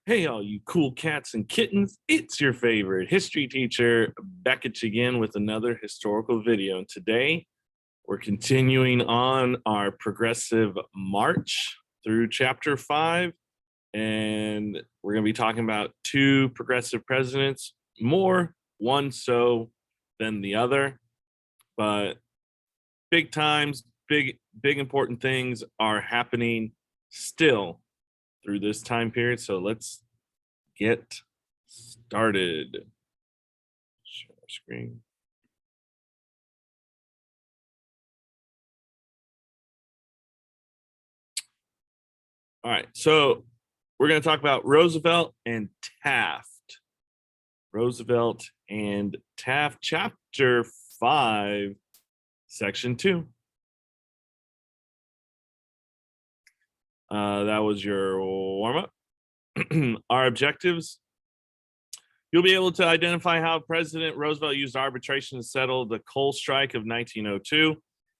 Hey, all you cool cats and kittens, it's your favorite history teacher back at you again with another historical video. And today we're continuing on our progressive march through chapter 5. And we're going to be talking about two progressive presidents, more one so than the other. But big times, big important things are happening still through this time period. So let's get started. Share screen. All right, so we're going to talk about Roosevelt and Taft. Roosevelt and Taft, chapter 5, section 2. That was your warm-up. Our objectives: you'll be able to identify how President Roosevelt used arbitration to settle the coal strike of 1902,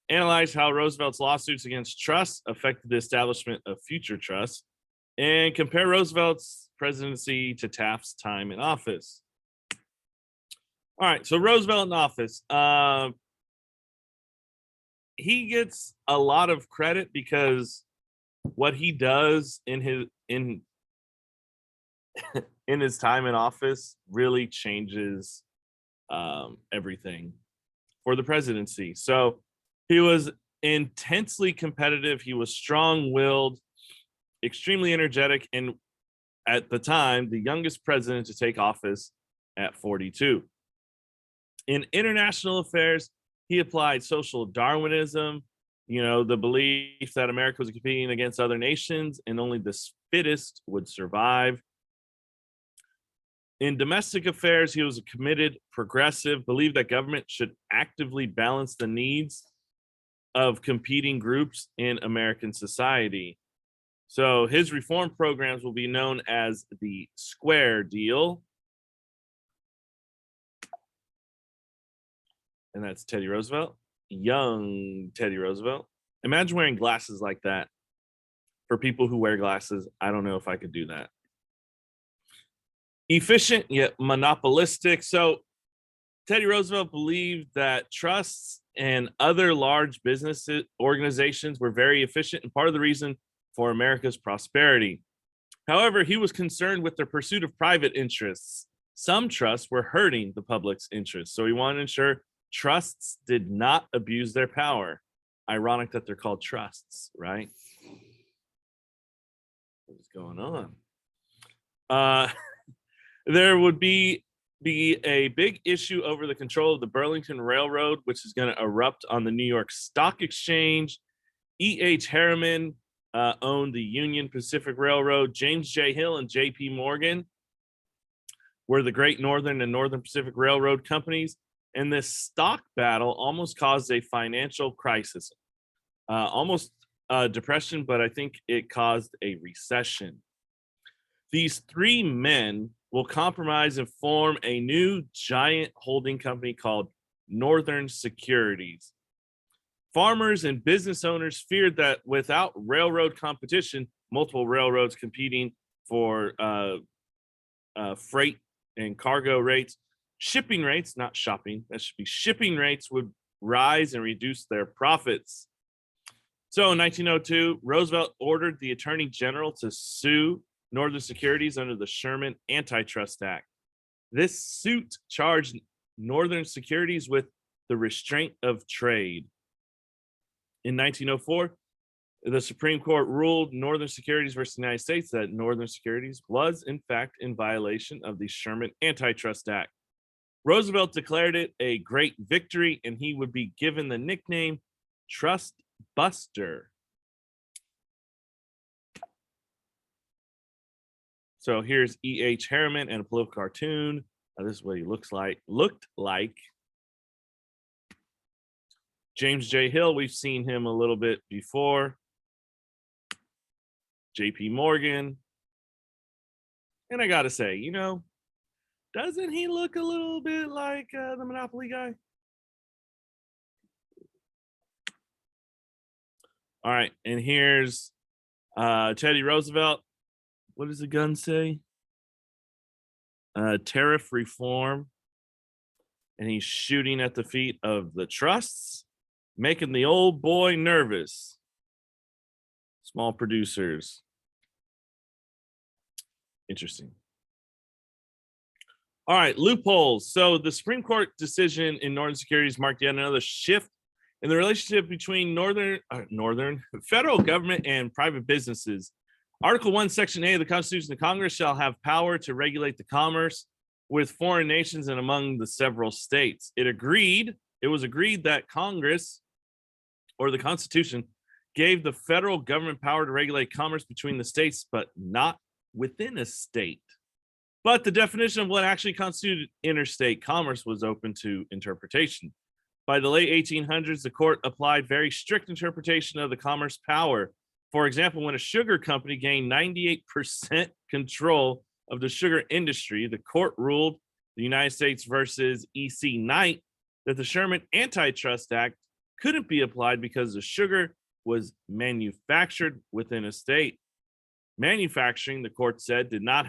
analyze how Roosevelt's lawsuits against trusts affected the establishment of future trusts, and compare Roosevelt's presidency to Taft's time in office. All right, so Roosevelt in office. He gets a lot of credit because what he does in his time in office really changes everything for the presidency. So he was intensely competitive. He was strong-willed, extremely energetic, and at the time, the youngest president to take office at 42. In international affairs, he applied social Darwinism, the belief that America was competing against other nations and only the fittest would survive. In domestic affairs, he was a committed progressive, believed that government should actively balance the needs of competing groups in American society. So his reform programs will be known as the Square Deal. And that's Teddy Roosevelt, young Teddy Roosevelt. Imagine wearing glasses like that. For people who wear glasses, I don't know if I could do that. Efficient yet monopolistic. So Teddy Roosevelt believed that trusts and other large business organizations were very efficient and part of the reason for America's prosperity. However, he was concerned with the pursuit of private interests. Some trusts were hurting the public's interests, so he wanted to ensure trusts did not abuse their power. Ironic that they're called trusts, right? What's going on? There would be a big issue over the control of the Burlington Railroad, which is going to erupt on the New York Stock Exchange. E.H. Harriman owned the Union Pacific Railroad. James J. Hill and J.P. Morgan were the Great Northern and Northern Pacific Railroad companies. And this stock battle almost caused a financial crisis, almost a depression, but I think it caused a recession. These three men will compromise and form a new giant holding company called Northern Securities. Farmers and business owners feared that without railroad competition, multiple railroads competing for freight and cargo rates, shipping rates, not shopping, that should be shipping rates, would rise and reduce their profits. So in 1902, Roosevelt ordered the Attorney General to sue Northern Securities under the Sherman Antitrust Act. This suit charged Northern Securities with the restraint of trade. In 1904, the Supreme Court ruled Northern Securities versus the United States that Northern Securities was, in fact, in violation of the Sherman Antitrust Act. Roosevelt declared it a great victory, and he would be given the nickname Trust Buster. So here's E.H. Harriman and a political cartoon. This is what he looked like. James J. Hill, we've seen him a little bit before. J.P. Morgan. And I got to say, doesn't he look a little bit like the Monopoly guy? All right, and here's Teddy Roosevelt. What does the gun say? tariff reform, and he's shooting at the feet of the trusts, making the old boy nervous. Small producers. Interesting. All right, loopholes. So the Supreme Court decision in Northern Securities marked yet another shift in the relationship between federal government and private businesses. Article 1, Section A of the Constitution, the Congress shall have power to regulate the commerce with foreign nations and among the several states. It was agreed that Congress, or the Constitution, gave the federal government power to regulate commerce between the states, but not within a state. But the definition of what actually constituted interstate commerce was open to interpretation. By the late 1800s, the court applied very strict interpretation of the commerce power. For example, when a sugar company gained 98% control of the sugar industry, the court ruled, the United States versus E.C. Knight, that the Sherman Antitrust Act couldn't be applied because the sugar was manufactured within a state. Manufacturing, the court said, did not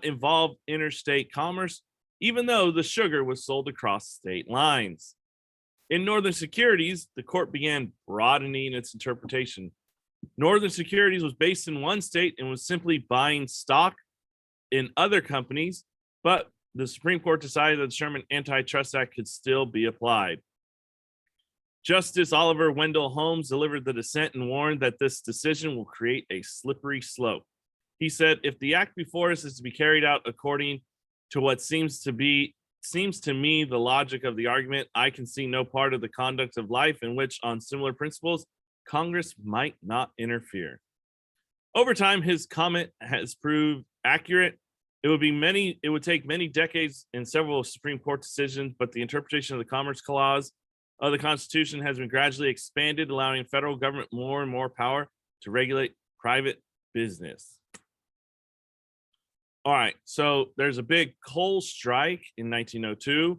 involve interstate commerce, even though the sugar was sold across state lines. In Northern Securities, the court began broadening its interpretation. Northern Securities was based in one state and was simply buying stock in other companies, but the Supreme Court decided that the Sherman Antitrust Act could still be applied. Justice Oliver Wendell Holmes delivered the dissent and warned that this decision will create a slippery slope. He said, if the act before us is to be carried out according to what seems to me the logic of the argument, I can see no part of the conduct of life in which, on similar principles, Congress might not interfere. Over time, his comment has proved accurate. It would take many decades and several Supreme Court decisions, but the interpretation of the Commerce Clause of the Constitution has been gradually expanded, allowing federal government more and more power to regulate private business. All right, so there's a big coal strike in 1902.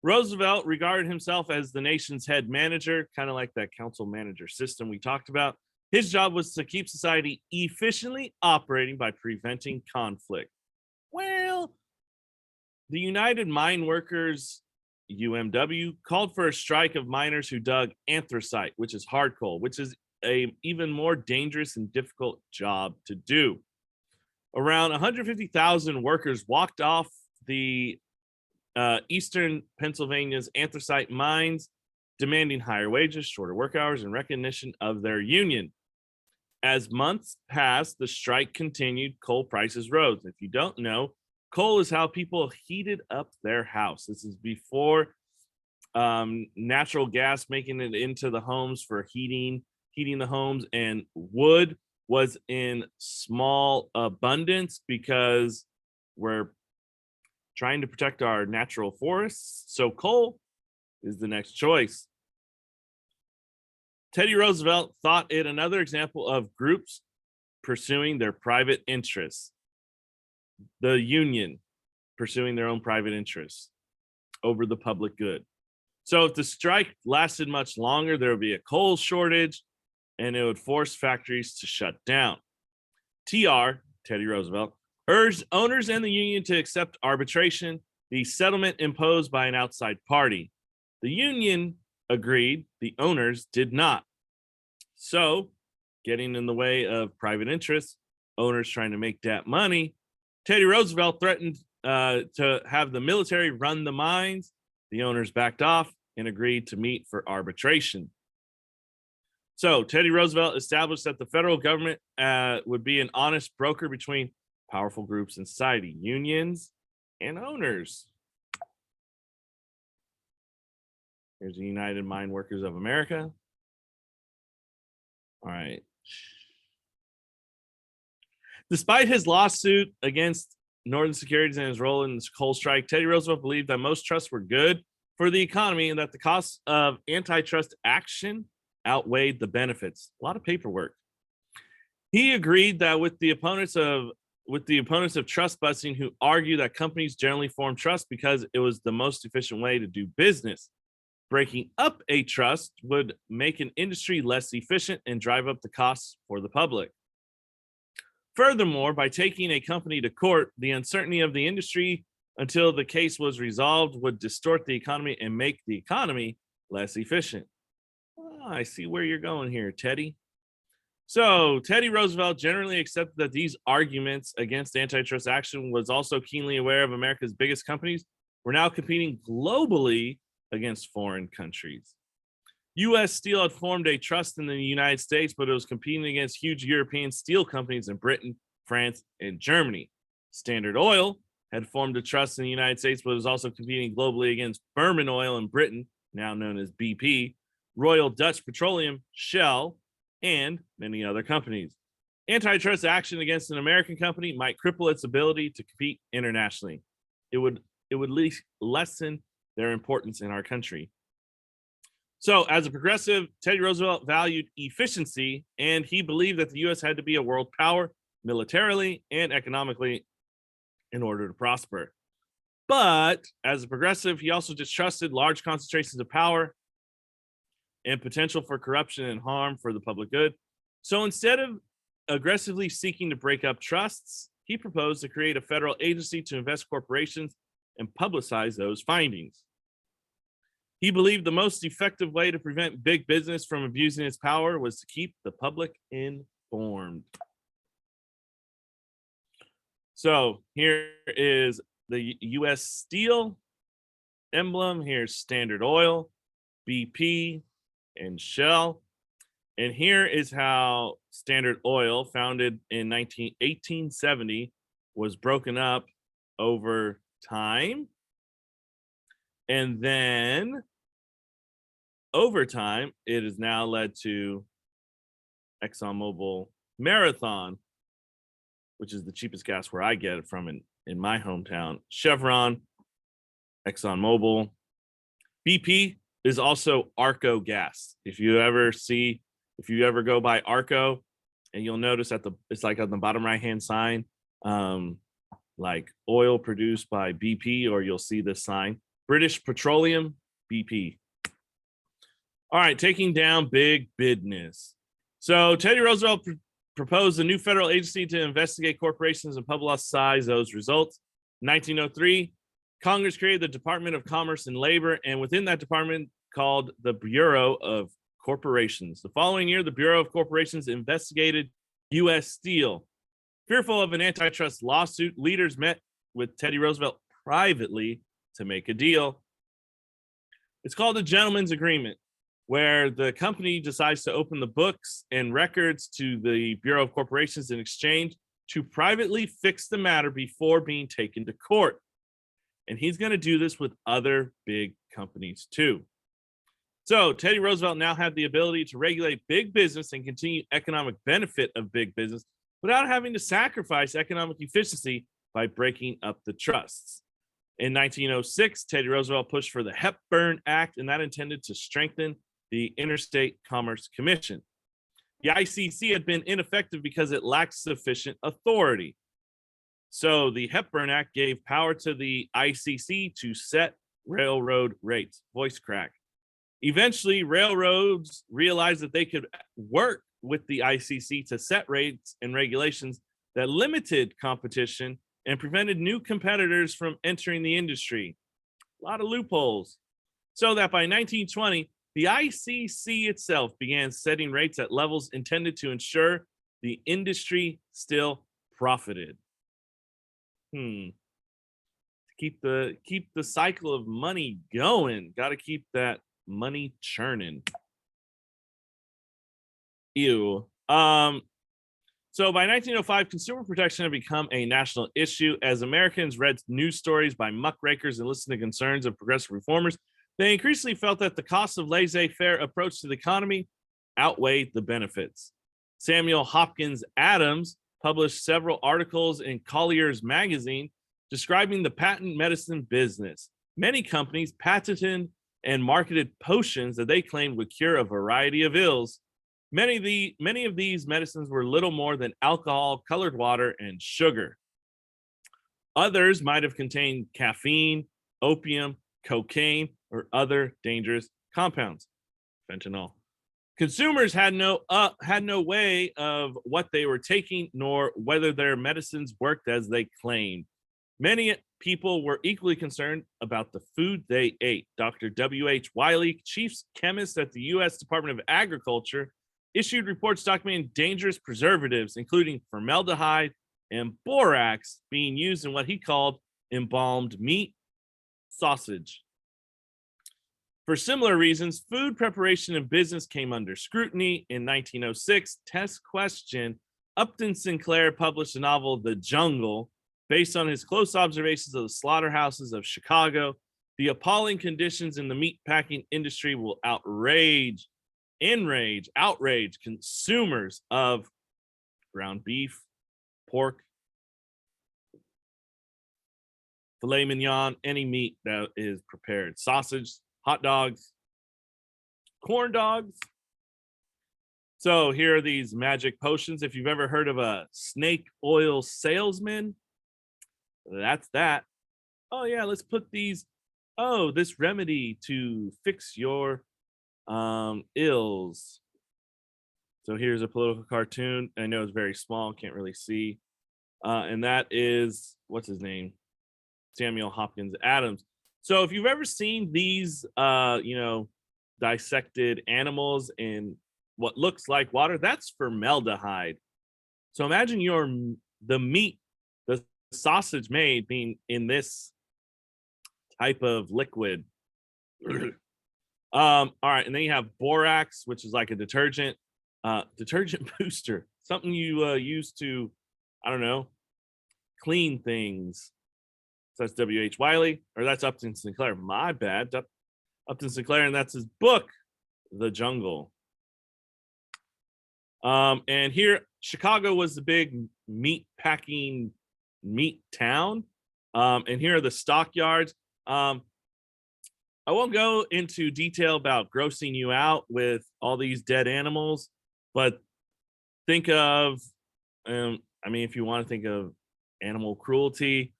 Roosevelt regarded himself as the nation's head manager, kind of like that council manager system we talked about. His job was to keep society efficiently operating by preventing conflict. Well, the United Mine Workers, UMW, called for a strike of miners who dug anthracite, which is hard coal, which is an even more dangerous and difficult job to do. Around 150,000 workers walked off the eastern Pennsylvania's anthracite mines, demanding higher wages, shorter work hours, and recognition of their union. As months passed, the strike continued, coal prices rose. If you don't know, coal is how people heated up their house. This is before natural gas making it into the homes for heating the homes, and wood was in small abundance because we're trying to protect our natural forests. So coal is the next choice. Teddy Roosevelt thought it another example of groups pursuing their private interests. The union pursuing their own private interests over the public good. So if the strike lasted much longer, there would be a coal shortage and it would force factories to shut down. Teddy Roosevelt, urged owners and the union to accept arbitration, the settlement imposed by an outside party. The union agreed, the owners did not. So, getting in the way of private interests, owners trying to make that money, Teddy Roosevelt threatened to have the military run the mines. The owners backed off and agreed to meet for arbitration. So Teddy Roosevelt established that the federal government would be an honest broker between powerful groups in society, unions and owners. Here's the United Mine Workers of America. All right. Despite his lawsuit against Northern Securities and his role in this coal strike, Teddy Roosevelt believed that most trusts were good for the economy and that the costs of antitrust action outweighed the benefits. A lot of paperwork. He agreed that with the opponents of trust busting, who argue that companies generally form trusts because it was the most efficient way to do business. Breaking up a trust would make an industry less efficient and drive up the costs for the public. Furthermore, by taking a company to court, the uncertainty of the industry until the case was resolved would distort the economy and make the economy less efficient. Oh, I see where you're going here, Teddy. So, Teddy Roosevelt generally accepted that these arguments against antitrust action was also keenly aware of America's biggest companies were now competing globally against foreign countries. U.S. Steel had formed a trust in the United States, but it was competing against huge European steel companies in Britain, France, and Germany. Standard Oil had formed a trust in the United States, but was also competing globally against Burman Oil in Britain, now known as BP, Royal Dutch Petroleum, Shell, and many other companies. Antitrust action against an American company might cripple its ability to compete internationally. It would lessen their importance in our country. So, as a progressive, Teddy Roosevelt valued efficiency, and he believed that the U.S. had to be a world power militarily and economically in order to prosper. But as a progressive, he also distrusted large concentrations of power and potential for corruption and harm for the public good. So instead of aggressively seeking to break up trusts, he proposed to create a federal agency to invest corporations and publicize those findings. He believed the most effective way to prevent big business from abusing its power was to keep the public informed. So here is the U.S. Steel emblem. Here's Standard Oil, BP, and Shell. And here is how Standard Oil, founded in 1870, was broken up over time. And then over time, it has now led to ExxonMobil Marathon, which is the cheapest gas where I get it from in my hometown. Chevron, ExxonMobil, BP is also Arco gas. If you ever go by Arco, and you'll notice it's like on the bottom right hand sign, like oil produced by BP, or you'll see this sign, British Petroleum, BP. All right, taking down big business. So Teddy Roosevelt proposed a new federal agency to investigate corporations and publicize those results. In 1903, Congress created the Department of Commerce and Labor, and within that department called the Bureau of Corporations. The following year, the Bureau of Corporations investigated U.S. Steel. Fearful of an antitrust lawsuit, leaders met with Teddy Roosevelt privately to make a deal. It's called a gentleman's agreement, where the company decides to open the books and records to the Bureau of Corporations in exchange to privately fix the matter before being taken to court. And he's going to do this with other big companies too. So Teddy Roosevelt now had the ability to regulate big business and continue economic benefit of big business without having to sacrifice economic efficiency by breaking up the trusts. In 1906, Teddy Roosevelt pushed for the Hepburn Act, and that intended to strengthen the Interstate Commerce Commission. The ICC had been ineffective because it lacked sufficient authority. So the Hepburn Act gave power to the ICC to set railroad rates. Voice crack. Eventually, railroads realized that they could work with the ICC to set rates and regulations that limited competition and prevented new competitors from entering the industry. A lot of loopholes. So that by 1920, the ICC itself began setting rates at levels intended to ensure the industry still profited. Keep the cycle of money going. Got to keep that money churning. Ew. So by 1905, consumer protection had become a national issue. As Americans read news stories by muckrakers and listened to concerns of progressive reformers, they increasingly felt that the cost of laissez-faire approach to the economy outweighed the benefits. Samuel Hopkins Adams published several articles in Collier's magazine describing the patent medicine business. Many companies patented and marketed potions that they claimed would cure a variety of ills. Many of these medicines were little more than alcohol, colored water, and sugar. Others might have contained caffeine, opium, cocaine, or other dangerous compounds, fentanyl. Consumers had no way of what they were taking, nor whether their medicines worked as they claimed. Many people were equally concerned about the food they ate. Dr. W.H. Wiley, chief chemist at the U.S. Department of Agriculture, issued reports documenting dangerous preservatives, including formaldehyde and borax, being used in what he called embalmed meat, sausage. For similar reasons, food preparation and business came under scrutiny. In 1906, Test Question, Upton Sinclair published a novel, The Jungle, based on his close observations of the slaughterhouses of Chicago. The appalling conditions in the meatpacking industry will outrage consumers of ground beef, pork, filet mignon, any meat that is prepared, sausage, hot dogs, corn dogs. So here are these magic potions. If you've ever heard of a snake oil salesman, that's that. Oh yeah, let's put these. Oh, this remedy to fix your ills. So here's a political cartoon. I know it's very small, can't really see. And that is, what's his name? Samuel Hopkins Adams. So if you've ever seen these, dissected animals in what looks like water, that's formaldehyde. So imagine the meat, the sausage made being in this type of liquid. All right, and then you have borax, which is like a detergent booster, something you use to, I don't know, clean things. So that's W.H. Wiley, or that's Upton Sinclair. My bad, Upton Sinclair, and that's his book, The Jungle. And here, Chicago was the big meat town. And here are the stockyards. I won't go into detail about grossing you out with all these dead animals, but think of, if you want to think of animal cruelty,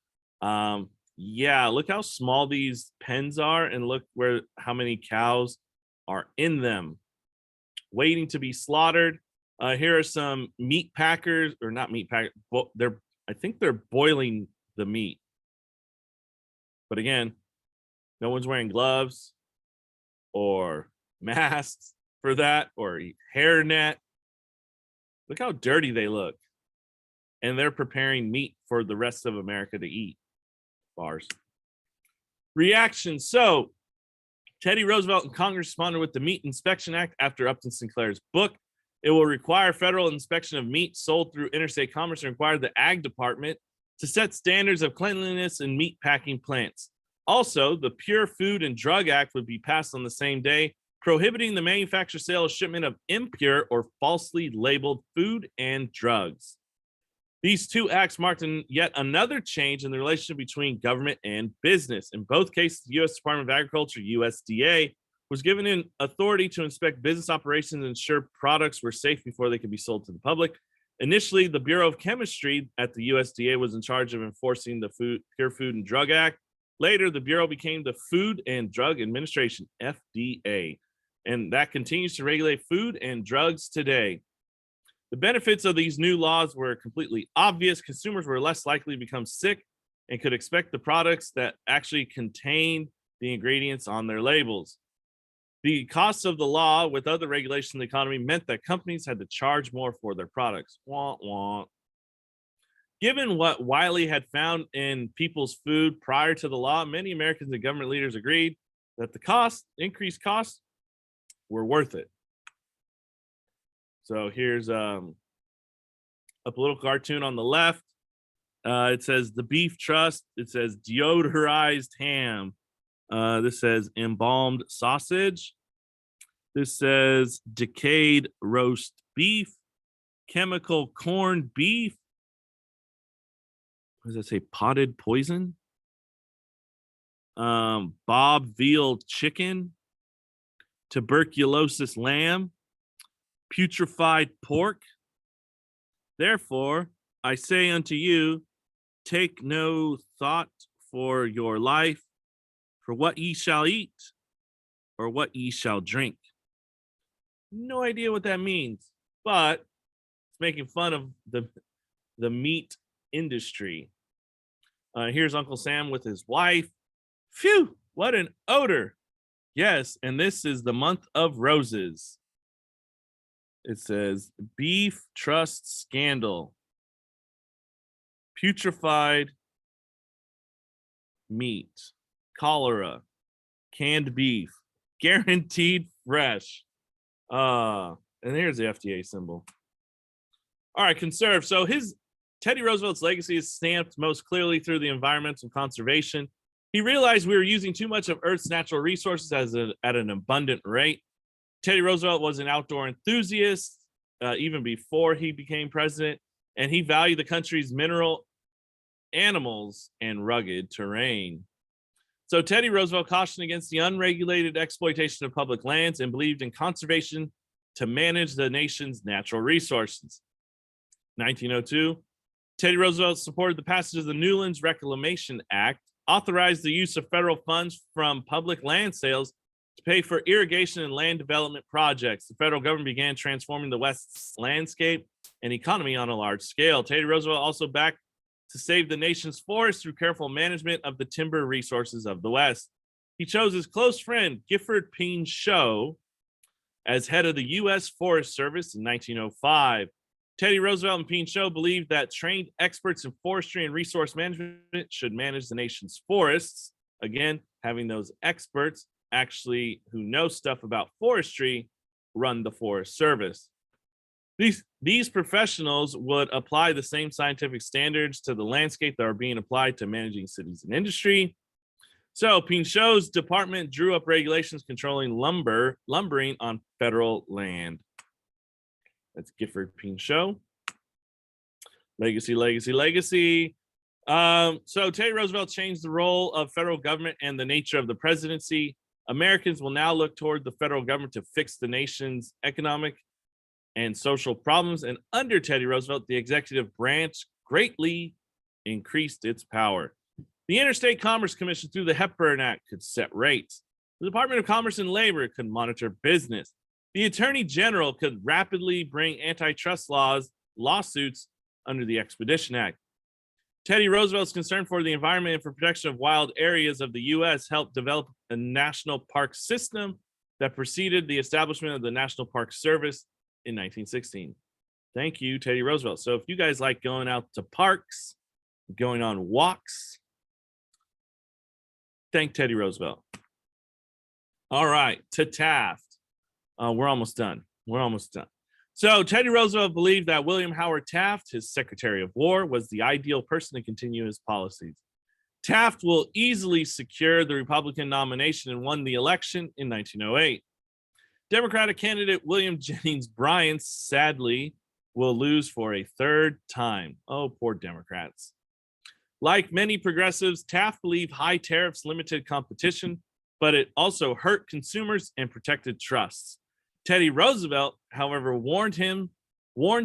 look how small these pens are, and look how many cows are in them, waiting to be slaughtered. Here are some meat packers, or not meat packers. I think they're boiling the meat, but again, no one's wearing gloves or masks for that, or hairnet. Look how dirty they look. And they're preparing meat for the rest of America to eat. Bars. Reaction. So, Teddy Roosevelt and Congress responded with the Meat Inspection Act after Upton Sinclair's book. It will require federal inspection of meat sold through interstate commerce and require the Ag Department to set standards of cleanliness in meat packing plants. Also, the Pure Food and Drug Act would be passed on the same day, prohibiting the manufacture, sale, or shipment of impure or falsely labeled food and drugs. These two acts marked yet another change in the relationship between government and business. In both cases, the U.S. Department of Agriculture, USDA, was given an authority to inspect business operations and ensure products were safe before they could be sold to the public. Initially, the Bureau of Chemistry at the USDA was in charge of enforcing the Pure Food and Drug Act. Later, the Bureau became the Food and Drug Administration, FDA, and that continues to regulate food and drugs today. The benefits of these new laws were completely obvious. Consumers were less likely to become sick and could expect the products that actually contained the ingredients on their labels. The costs of the law with other regulations in the economy meant that companies had to charge more for their products. Wah, wah. Given what Wiley had found in people's food prior to the law, many Americans and government leaders agreed that the increased costs were worth it. So here's a political cartoon on the left. It says the Beef Trust. It says deodorized ham. This says embalmed sausage. This says decayed roast beef, chemical corned beef. What does it say? Potted poison. Bob veal chicken, tuberculosis lamb, putrefied pork. Therefore, I say unto you, take no thought for your life, for what ye shall eat, or what ye shall drink. No idea what that means, but it's making fun of the meat industry. Here's Uncle Sam with his wife. Phew, what an odor. Yes, and this is the month of roses. It says beef trust scandal. Putrefied meat, cholera, canned beef, guaranteed fresh. And here's the FDA symbol. All right, conserve. So Teddy Roosevelt's legacy is stamped most clearly through the environmental conservation. He realized we were using too much of Earth's natural resources at an abundant rate. Teddy Roosevelt was an outdoor enthusiast even before he became president, and he valued the country's mineral animals and rugged terrain. So Teddy Roosevelt cautioned against the unregulated exploitation of public lands and believed in conservation to manage the nation's natural resources. 1902, Teddy Roosevelt supported the passage of the Newlands Reclamation Act, authorized the use of federal funds from public land sales to pay for irrigation and land development projects. The federal government began transforming the West's landscape and economy on a large scale. Teddy Roosevelt also backed to save the nation's forests through careful management of the timber resources of the West. He chose his close friend, Gifford Pinchot, as head of the U.S. Forest Service in 1905. Teddy Roosevelt and Pinchot believed that trained experts in forestry and resource management should manage the nation's forests. Again, having those experts actually who know stuff about forestry run the Forest Service. These professionals would apply the same scientific standards to the landscape that are being applied to managing cities and industry. So Pinchot's department drew up regulations controlling lumbering on federal land. That's Gifford Pinchot. Legacy, legacy, legacy. So Teddy Roosevelt changed the role of federal government and the nature of the presidency. Americans will now look toward the federal government to fix the nation's economic and social problems. And under Teddy Roosevelt, the executive branch greatly increased its power. The Interstate Commerce Commission, through the Hepburn Act, could set rates. The Department of Commerce and Labor could monitor business. The Attorney General could rapidly bring antitrust lawsuits under the Expedition Act. Teddy Roosevelt's concern for the environment and for protection of wild areas of the U.S. helped develop a national park system that preceded the establishment of the National Park Service in 1916. Thank you, Teddy Roosevelt. So if you guys like going out to parks, going on walks, thank Teddy Roosevelt. All right, to Taft. We're almost done. So Teddy Roosevelt believed that William Howard Taft, his Secretary of War, was the ideal person to continue his policies. Taft will easily secure the Republican nomination and won the election in 1908. Democratic candidate William Jennings Bryan, sadly, will lose for a third time. Oh, poor Democrats. Like many progressives, Taft believed high tariffs limited competition, but it also hurt consumers and protected trusts. Teddy Roosevelt, however, warned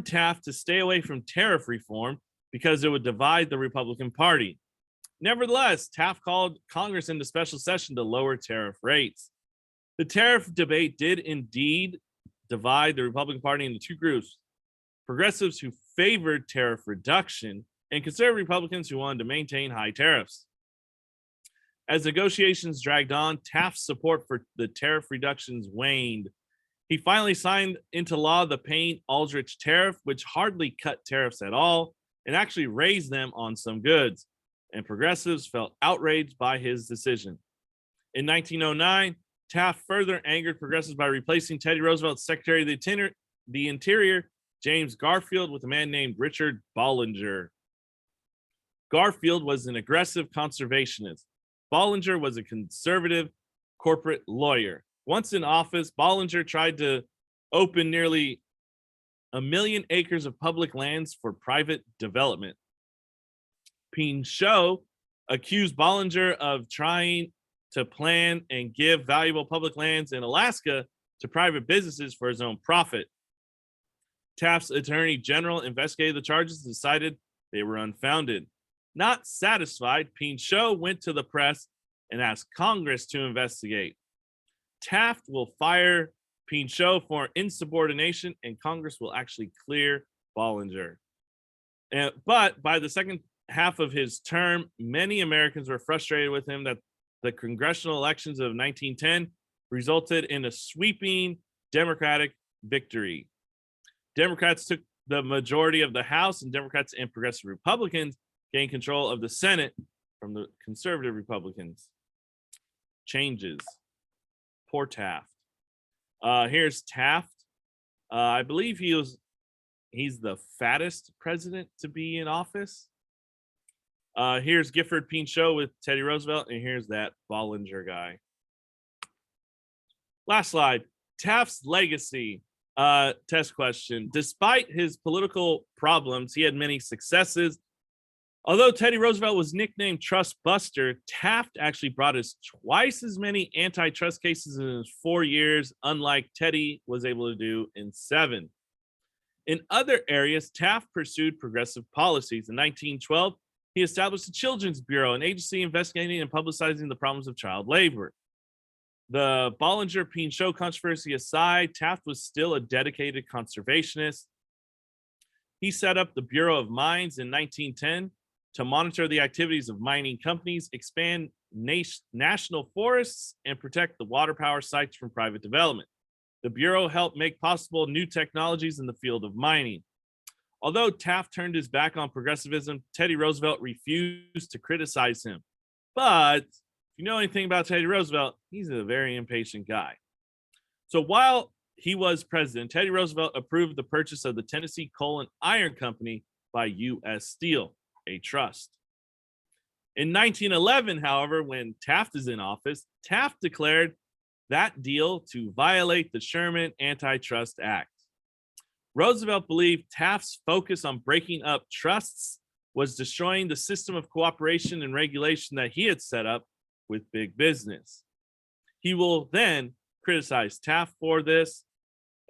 Taft to stay away from tariff reform because it would divide the Republican Party. Nevertheless, Taft called Congress into special session to lower tariff rates. The tariff debate did indeed divide the Republican Party into two groups: progressives who favored tariff reduction and conservative Republicans who wanted to maintain high tariffs. As negotiations dragged on, Taft's support for the tariff reductions waned. He finally signed into law the Payne-Aldrich tariff, which hardly cut tariffs at all and actually raised them on some goods. And progressives felt outraged by his decision. In 1909, Taft further angered progressives by replacing Teddy Roosevelt's Secretary of the Interior, James Garfield, with a man named Richard Bollinger. Garfield was an aggressive conservationist. Bollinger was a conservative corporate lawyer. Once in office, Bollinger tried to open nearly 1 million acres of public lands for private development. Pinchot accused Bollinger of trying to plan and give valuable public lands in Alaska to private businesses for his own profit. Taft's Attorney General investigated the charges and decided they were unfounded. Not satisfied, Pinchot went to the press and asked Congress to investigate. Taft will fire Pinchot for insubordination, and Congress will actually clear Bollinger. But by the second half of his term, many Americans were frustrated with him that the congressional elections of 1910 resulted in a sweeping Democratic victory. Democrats took the majority of the House, and Democrats and progressive Republicans gained control of the Senate from the conservative Republicans. Changes. Poor Taft. Here's Taft. I believe he's the fattest president to be in office. Here's Gifford Pinchot with Teddy Roosevelt, and here's that Bollinger guy. Last slide. Taft's legacy. Test question. Despite his political problems, he had many successes. Although Teddy Roosevelt was nicknamed Trust Buster, Taft actually brought us twice as many antitrust cases in his 4 years, unlike Teddy was able to do in 7. In other areas, Taft pursued progressive policies. In 1912, he established the Children's Bureau, an agency investigating and publicizing the problems of child labor. The Bollinger-Pinchot controversy aside, Taft was still a dedicated conservationist. He set up the Bureau of Mines in 1910 to monitor the activities of mining companies, expand national forests, and protect the water power sites from private development. The Bureau helped make possible new technologies in the field of mining. Although Taft turned his back on progressivism, Teddy Roosevelt refused to criticize him. But if you know anything about Teddy Roosevelt, he's a very impatient guy. So while he was president, Teddy Roosevelt approved the purchase of the Tennessee Coal and Iron Company by U.S. Steel, a trust. In 1911, however, when Taft is in office, Taft declared that deal to violate the Sherman Antitrust Act. Roosevelt believed Taft's focus on breaking up trusts was destroying the system of cooperation and regulation that he had set up with big business. He will then criticize Taft for this.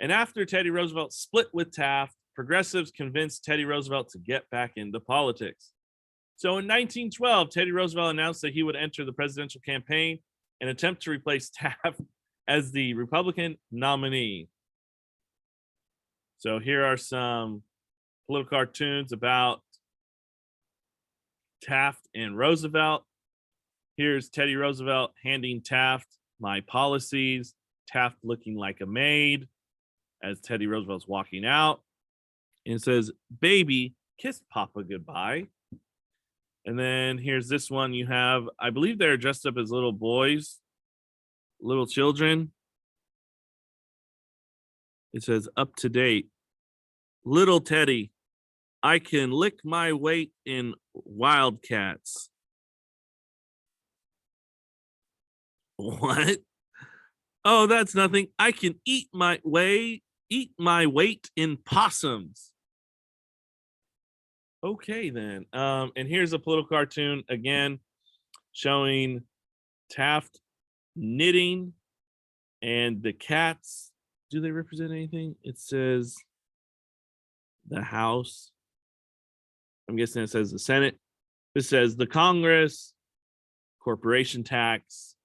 And after Teddy Roosevelt split with Taft, progressives convinced Teddy Roosevelt to get back into politics. So in 1912, Teddy Roosevelt announced that he would enter the presidential campaign and attempt to replace Taft as the Republican nominee. So here are some political cartoons about Taft and Roosevelt. Here's Teddy Roosevelt handing Taft my policies, Taft looking like a maid as Teddy Roosevelt's walking out. And it says, "Baby, kiss Papa goodbye." And then here's this one you have, I believe they're dressed up as little boys, little children. It says, "Up to date. Little Teddy, I can lick my weight in Wildcats." What? Oh, that's nothing. I can eat my weight in possums. Okay, then. And here's a political cartoon again showing Taft knitting and the cats. Do they represent anything? It says the House. I'm guessing it says the Senate. It says the Congress, corporation tax,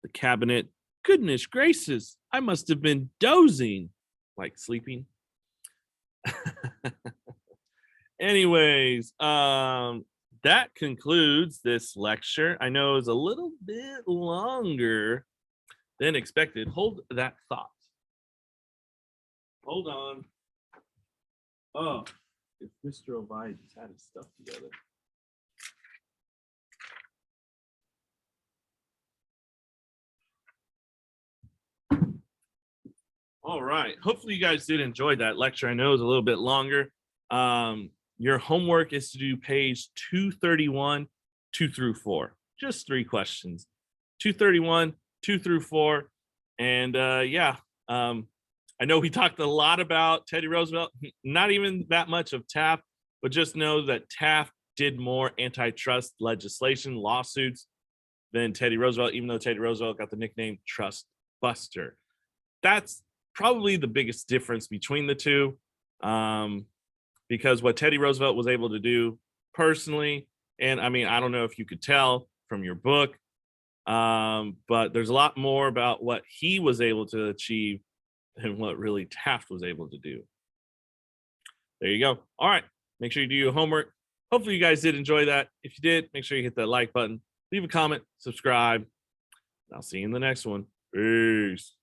the cabinet. Goodness gracious, I must have been dozing, like sleeping. Anyways, that concludes this lecture. I know it's a little bit longer than expected. Hold that thought. Hold on. Oh, if Mr. Ovalle just had his stuff together. All right. Hopefully you guys did enjoy that lecture. I know it was a little bit longer. Your homework is to do page 231, 2 through 4. Just 3 questions. 231, 2 through 4. And I know we talked a lot about Teddy Roosevelt, not even that much of Taft, but just know that Taft did more antitrust legislation, lawsuits than Teddy Roosevelt, even though Teddy Roosevelt got the nickname Trust Buster. That's probably the biggest difference between the two, because what Teddy Roosevelt was able to do personally, and I mean, I don't know if you could tell from your book, But there's a lot more about what he was able to achieve than what really Taft was able to do. There you go. All right. Make sure you do your homework. Hopefully you guys did enjoy that. If you did, make sure you hit that like button, leave a comment, subscribe. I'll see you in the next one. Peace.